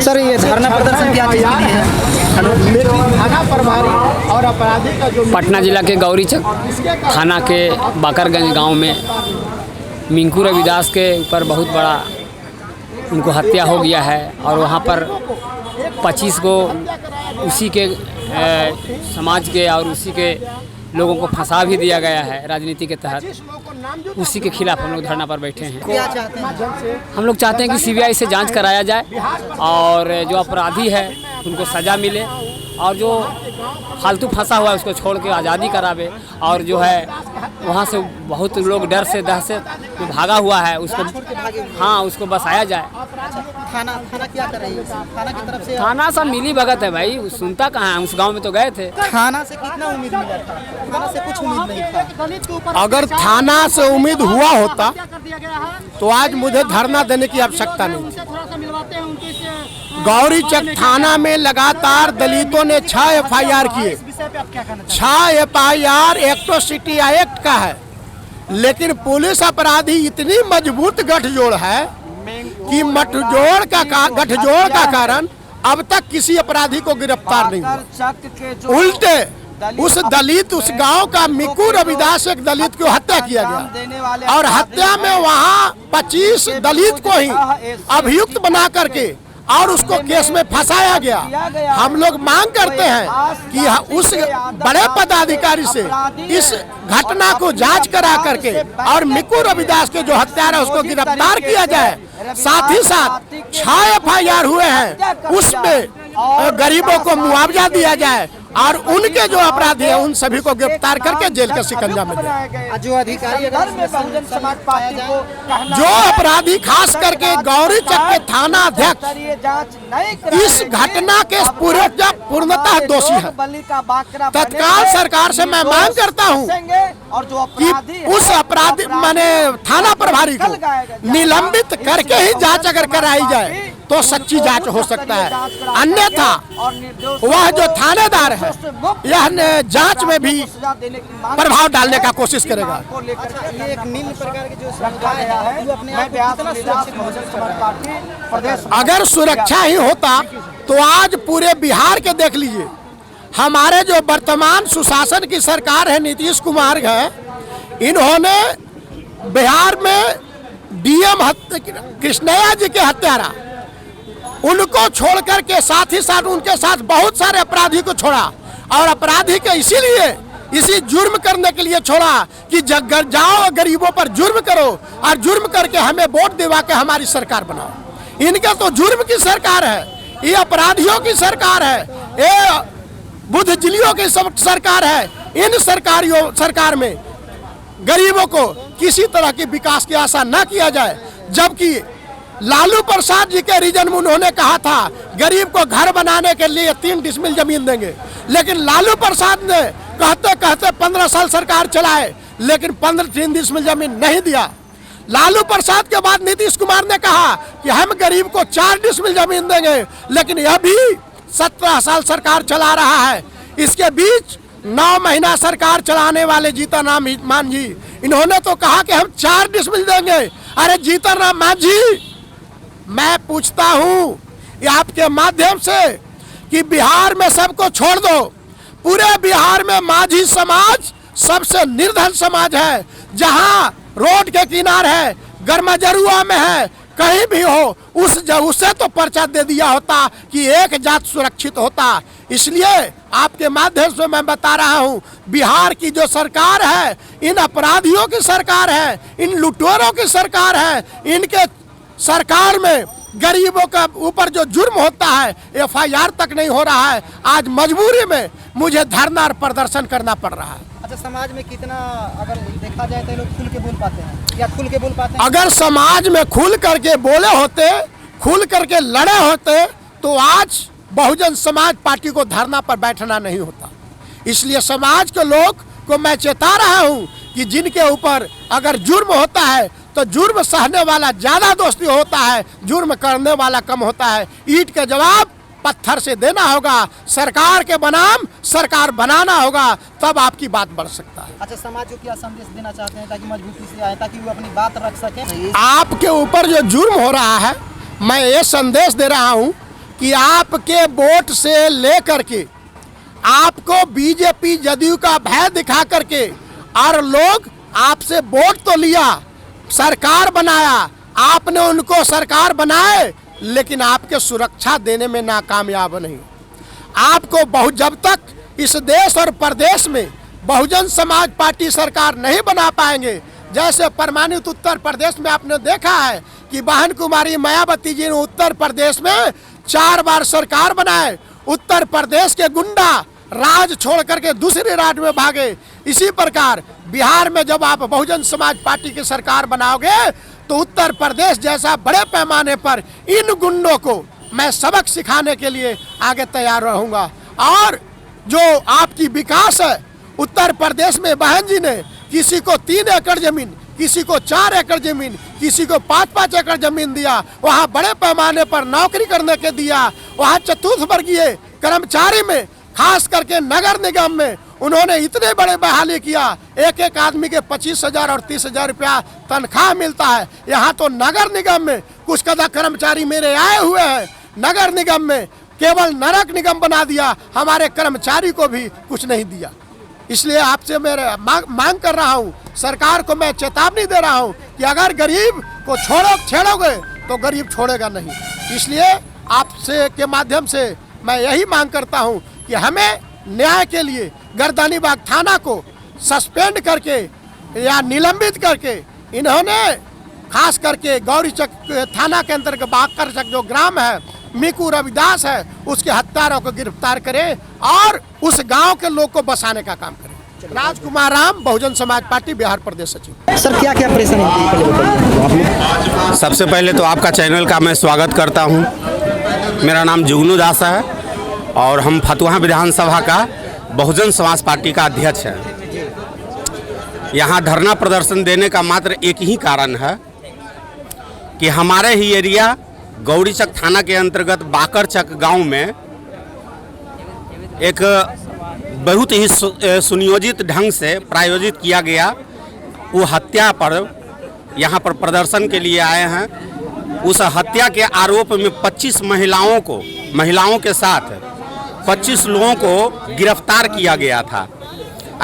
Sir ये धरना प्रदर्शन क्या चीज़ के लिए है? थाना प्रभारी और अपराधी का जो पटना जिला के गौरीचक थाना के बाकरगंज गांव में मिंकू रविदास के ऊपर बहुत बड़ा उनको हत्या हो गया है और वहां पर 25 को उसी के समाज के और उसी के लोगों को फंसा भी दिया गया है राजनीति के तहत। उसी के खिलाफ हम लोग धरना पर बैठे हैं। क्या चाहते हैं? हम लोग चाहते हैं कि सीबीआई से जांच कराया जाए और जो अपराधी है उनको सज़ा मिले और जो फालतू फंसा हुआ है उसको छोड़ के आज़ादी करावे और जो है वहाँ से बहुत लोग डर से दहशत जो भागा हुआ है उसको उसको बसाया जाए। थाना क्या कर रही है? थाना की तरफ से थाना सब मिली भगत है भाई, सुनता कहाँ है? उस गांव में तो गए थे। थाना से कितना उम्मीद मिला था? थाना से कुछ उम्मीद नहीं था। अगर थाना से उम्मीद हुआ होता तो आज मुझे धरना देने की आवश्यकता नहीं थी। गौरीचक थाना में लगातार दलितों ने 6 FIR किए। 6 FIR एट्रोसिटी एक्ट का है, लेकिन पुलिस अपराधी इतनी मजबूत गठजोड़ है कि गठजोड़ का कारण अब तक किसी अपराधी को गिरफ्तार नहीं हुआ। उल्टे उस गांव का मिंकू रविदास एक दलित को हत्या किया गया और हत्या में वहां 25 दलित को ही अभियुक्त बना करके और उसको केस में फंसाया गया। हम लोग मांग करते हैं कि उस बड़े पदाधिकारी से इस घटना को जांच करा करके और मिंकू रविदास के जो हत्यारा उसको गिरफ्तार किया जाए। साथ ही साथ 6 FIR हुए हैं उसमें गरीबों को मुआवजा दिया जाए और उनके जो अपराधी हैं उन सभी को गिरफ्तार करके जेल के शिकंजा में दें। जो अधिकारी जो अपराधी खास करके गौरीचक के थाना अध्यक्ष इस घटना के पूर्णतः दोषी है। तत्काल सरकार से मैं मांग करता हूं कि उस अपराधी माने थाना प्रभारी को निलंबित करके ही जांच अगर कराई जाए तो सच्ची जांच हो सकता है, अन्यथा वह जो थानेदार है यह जांच में भी प्रभाव डालने का कोशिश करेगा। अगर सुरक्षा ही होता तो आज पूरे बिहार के देख लीजिए, हमारे जो वर्तमान सुशासन की सरकार है नीतीश कुमार है, इन्होंने बिहार में DM कृष्णैया जी के हत्यारा उनको छोड़कर के साथ ही साथ उनके साथ बहुत सारे अपराधी को छोड़ा और अपराधी के इसी जुर्म करने के लिए छोड़ा कि जाओ गरीबों पर जुर्म करो और जुर्म करके हमें वोट दिवा के हमारी सरकार बनाओ। इनके तो जुर्म की सरकार है, ये अपराधियों की सरकार है, ये बुद्धिजीवियों की सरकार है। इन सरकार में गरीबों को किसी तरह की विकास की आशा न किया जाए, जबकि लालू प्रसाद जी के रीजन में उन्होंने कहा था गरीब को घर बनाने के लिए 3 डिसमिल जमीन देंगे, लेकिन लालू प्रसाद ने कहते कहते 15 साल सरकार चलाए लेकिन 3 डिसमिल जमीन नहीं दिया। लालू प्रसाद के बाद नीतीश कुमार ने कहा कि हम गरीब को 4 डिसमिल जमीन देंगे, लेकिन यह भी 17 साल सरकार चला रहा है। इसके बीच 9 महीना सरकार चलाने वाले जीतन राम मांझी इन्होंने तो कहा कि हम 4 डिसमिल देंगे। अरे जीतन राम मांझी, मैं पूछता हूं आपके माध्यम से कि बिहार में सबको छोड़ दो, पूरे बिहार में मांझी समाज सबसे निर्धन समाज है। जहां रोड के किनारे है, गरमाजरुआ में है, कहीं भी हो उससे तो पर्चा दे दिया होता कि एक जात सुरक्षित होता। इसलिए आपके माध्यम से मैं बता रहा हूं, बिहार की जो सरकार है इन अपराधियों की सरकार है, इन लुटेरों की सरकार है। इनके सरकार में गरीबों का ऊपर जो जुर्म होता है FIR तक नहीं हो रहा है। आज मजबूरी में मुझे धरना और प्रदर्शन करना पड़ रहा है। अच्छा, समाज में कितना अगर देखा जाए तो लोग खुल के बोल पाते हैं या खुल के बोल पाते हैं? अगर समाज में खुल करके बोले होते, खुल करके लड़े होते तो आज बहुजन समाज पार्टी को धरना पर बैठना नहीं होता। इसलिए समाज के लोग को मैं चेता रहा हूं कि जिनके ऊपर अगर जुर्म होता है तो जुर्म सहने वाला ज्यादा दोस्ती होता है, जुर्म करने वाला कम होता है। ईंट का जवाब पत्थर से देना होगा, सरकार के बनाम सरकार बनाना होगा, तब आपकी बात बढ़ सकता है। अच्छा, समाज को क्या संदेश देना चाहते हैं ताकि मजबूती से आए, ताकि वो अपनी बात रख सके? आपके ऊपर जो जुर्म हो रहा है, मैं ये संदेश दे रहा हूँ कि आपके वोट से लेकर के आपको बीजेपी जदयू का भय दिखा करके और लोग आपसे वोट तो लिया, सरकार बनाया, आपने उनको सरकार बनाए, लेकिन आपके सुरक्षा देने में नाकामयाब नहीं। आपको जब तक इस देश और प्रदेश में बहुजन समाज पार्टी सरकार नहीं बना पाएंगे, जैसे प्रमाणित उत्तर प्रदेश में आपने देखा है कि बहन कुमारी मायावती जी ने उत्तर प्रदेश में 4 बार सरकार बनाए, उत्तर प्रदेश के गुंडा राज छोड़ करके दूसरे राज्य में भागे। इसी प्रकार बिहार में जब आप बहुजन समाज पार्टी की सरकार बनाओगे तो उत्तर प्रदेश जैसा बड़े पैमाने पर इन गुंडों को मैं सबक सिखाने के लिए आगे तैयार रहूंगा। और जो आपकी विकास है उत्तर प्रदेश में, बहन जी ने किसी को 3 एकड़ जमीन, किसी को 4 एकड़ जमीन, किसी को 5-5 एकड़ जमीन दिया, वहाँ बड़े पैमाने पर नौकरी करने के दिया। वहाँ चतुर्थ वर्गीय कर्मचारी में, खास करके नगर निगम में उन्होंने इतने बड़े बहाली किया, एक आदमी के 25,000 और 30,000 रुपया तनख्वाह मिलता है। यहाँ तो नगर निगम में कुछ कदा कर्मचारी मेरे आए हुए हैं, नगर निगम में केवल नरक निगम बना दिया, हमारे कर्मचारी को भी कुछ नहीं दिया। इसलिए आपसे मैं मांग कर रहा हूँ, सरकार को मैं चेतावनी दे रहा हूँ कि अगर गरीब को छेड़ोगे तो गरीब छोड़ेगा नहीं। इसलिए आपसे के माध्यम से मैं यही मांग करता हूँ कि हमें न्याय के लिए गर्दनीबाग थाना को सस्पेंड करके या निलंबित करके, इन्होंने खास करके गौरीचक थाना के अंतर्गत बाकरचक जो ग्राम है, मिकू रविदास है, उसके हत्यारों को गिरफ्तार करें और उस गांव के लोग को बसाने का काम करें। राजकुमार राम, बहुजन समाज पार्टी, बिहार प्रदेश सचिव। सर क्या क्या परेशानी है? सबसे पहले तो आपका चैनल का मैं स्वागत करता हूं। मेरा नाम जुगनू दास है और हम फतुहा विधानसभा का बहुजन समाज पार्टी का अध्यक्ष है। यहाँ धरना प्रदर्शन देने का मात्र एक ही कारण है कि हमारे ही एरिया गौरीचक थाना के अंतर्गत बाकरचक गांव में एक बहुत ही सुनियोजित ढंग से प्रायोजित किया गया वो हत्या पर यहाँ पर प्रदर्शन के लिए आए हैं। उस हत्या के आरोप में 25 महिलाओं के साथ 25 लोगों को गिरफ्तार किया गया था।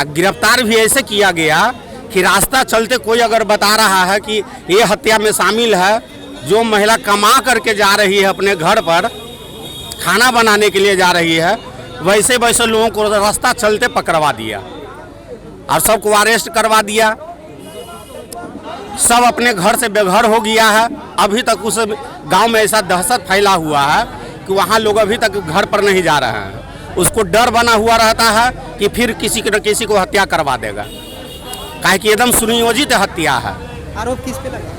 गिरफ्तार भी ऐसे किया गया कि रास्ता चलते कोई अगर बता रहा है कि ये हत्या में शामिल है, जो महिला कमा करके जा रही है अपने घर पर खाना बनाने के लिए जा रही है, वैसे वैसे लोगों को रास्ता चलते पकड़वा दिया और सबको अरेस्ट करवा दिया। सब अपने घर से बेघर हो गया है। अभी तक उस गांव में ऐसा दहशत फैला हुआ है कि वहाँ लोग अभी तक घर पर नहीं जा रहे हैं। उसको डर बना हुआ रहता है कि फिर किसी न किसी को हत्या करवा देगा, काहे कि एकदम सुनियोजित हत्या है। आरोप किस पे लगा?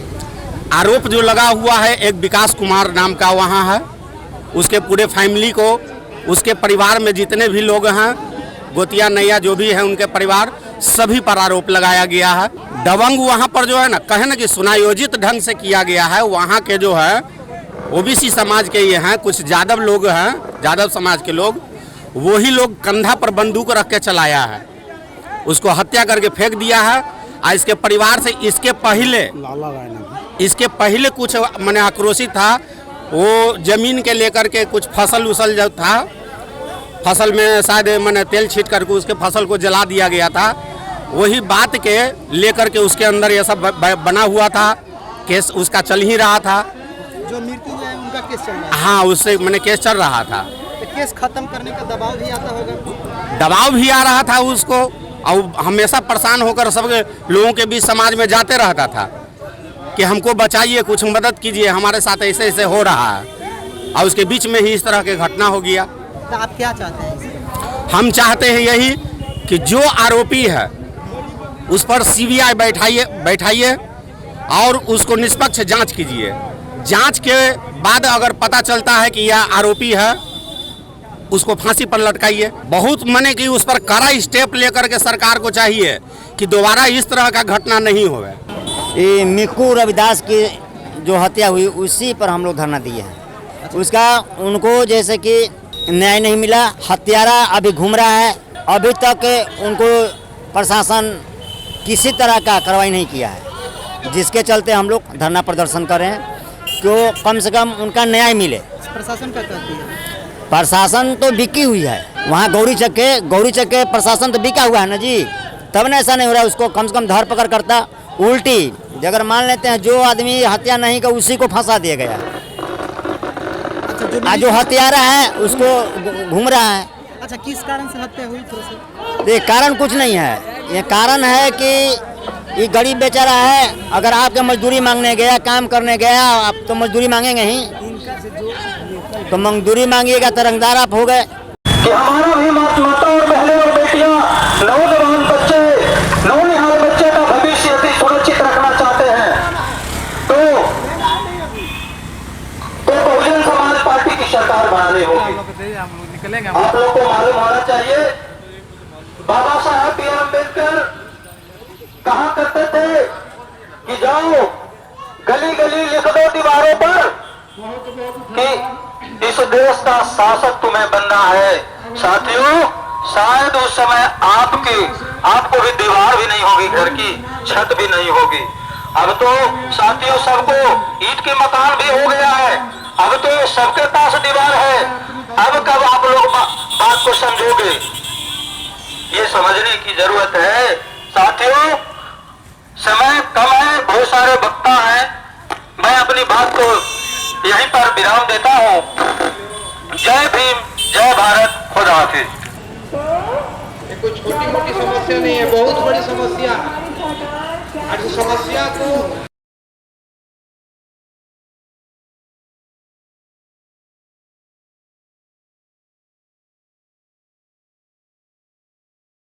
आरोप जो लगा हुआ है एक विकास कुमार नाम का वहाँ है, उसके पूरे फैमिली को, उसके परिवार में जितने भी लोग हैं, गोतिया नैया जो भी हैं उनके परिवार, सभी पर आरोप लगाया गया है। दबंग वहाँ पर जो है ना, कहे ना कि सुनियोजित ढंग से किया गया है। वहाँ के जो है ओबीसी समाज के ये हैं, कुछ यादव लोग हैं, यादव समाज के लोग, वही लोग कंधा पर बंदूक रख के चलाया है, उसको हत्या करके फेंक दिया है। और इसके परिवार से इसके पहले कुछ मैंने आक्रोशित था, वो जमीन के लेकर के कुछ फसल उसल जो था, फसल में शायद मैंने तेल छीट करके उसके फसल को जला दिया गया था। वही बात के लेकर के उसके अंदर ये सब बना हुआ था, केस उसका चल ही रहा था। जो मृत्यु हुआ है उनका केस चल रहा है? हाँ, उससे मैंने केस चल रहा था। तो केस खत्म करने का दबाव भी आता होगा? दबाव भी आ रहा था उसको, और हमेशा परेशान होकर सब लोगों के बीच समाज में जाते रहता था कि हमको बचाइए, कुछ मदद कीजिए, हमारे साथ ऐसे ऐसे हो रहा है। और उसके बीच में ही इस तरह की घटना हो गया। तो आप क्या चाहते हैं? हम चाहते हैं यही कि जो आरोपी है उस पर सीबीआई बैठाइए और उसको निष्पक्ष जांच कीजिए। जांच के बाद अगर पता चलता है कि यह आरोपी है, उसको फांसी पर लटकाइए। बहुत माने कि उस पर कड़ा स्टेप लेकर के सरकार को चाहिए कि दोबारा इस तरह का घटना नहीं होवे। ये मिकू रविदास की जो हत्या हुई उसी पर हम लोग धरना दिए हैं। उसका उनको जैसे कि न्याय नहीं मिला, हत्यारा अभी घूम रहा है, अभी तक उनको प्रशासन किसी तरह का कार्रवाई नहीं किया है, जिसके चलते हम लोग धरना प्रदर्शन कर रहे हैं कि कम से कम उनका न्याय मिले। प्रशासन क्या कहती है? प्रशासन तो बिकी हुई है, वहाँ गौरी चक के प्रशासन तो बिका हुआ है ना जी, तब ना ऐसा नहीं हो रहा है। उसको कम से कम धर पकड़ करता, उल्टी अगर मान लेते हैं जो आदमी हत्या नहीं का उसी को फंसा दिया गया। अच्छा, जो हत्यारा है उसको घूम रहा है। अच्छा, किस कारण से हत्या हुई थोड़ा सा? ये कारण कुछ नहीं है, ये कारण है कि ये गरीब बेचारा है, अगर आपके मजदूरी मांगने गया, काम करने गया, आप तो मजदूरी मांगेंगे ही, तो मजदूरी मांगिएगा तो रंगदार आप हो गए। कि हमारा भी माता और बहनें और बेटियां, नौजवान बच्चे, नौनिहाल बच्चे का भविष्य यदि सुरक्षित रखना चाहते हैं तो बहुजन समाज पार्टी की सरकार बनानी होगी। आप लोग को मालूम होना चाहिए, बाबा साहब बी आर अम्बेडकर कहा करते थे कि जाओ गली गली लिख दो दीवारों पर कि इस देश का शासक तुम्हें बनना है। साथियों, शायद उस समय आपको भी दीवार भी नहीं होगी, घर की छत भी नहीं होगी। अब तो साथियों सबको ईंट के मकान भी हो गया है, अब तो सबके पास दीवार है। अब कब आप लोग बात को समझोगे, ये समझने की जरूरत है। साथियों, समय कम है, बहुत सारे वक्ता हैं, मैं अपनी बात को यहीं पर विराम देता हूं। जय भीम, जय भारत, खुदा हाफिज। ये कोई छोटी मोटी समस्या नहीं है, बहुत बड़ी समस्या है। और इस समस्या को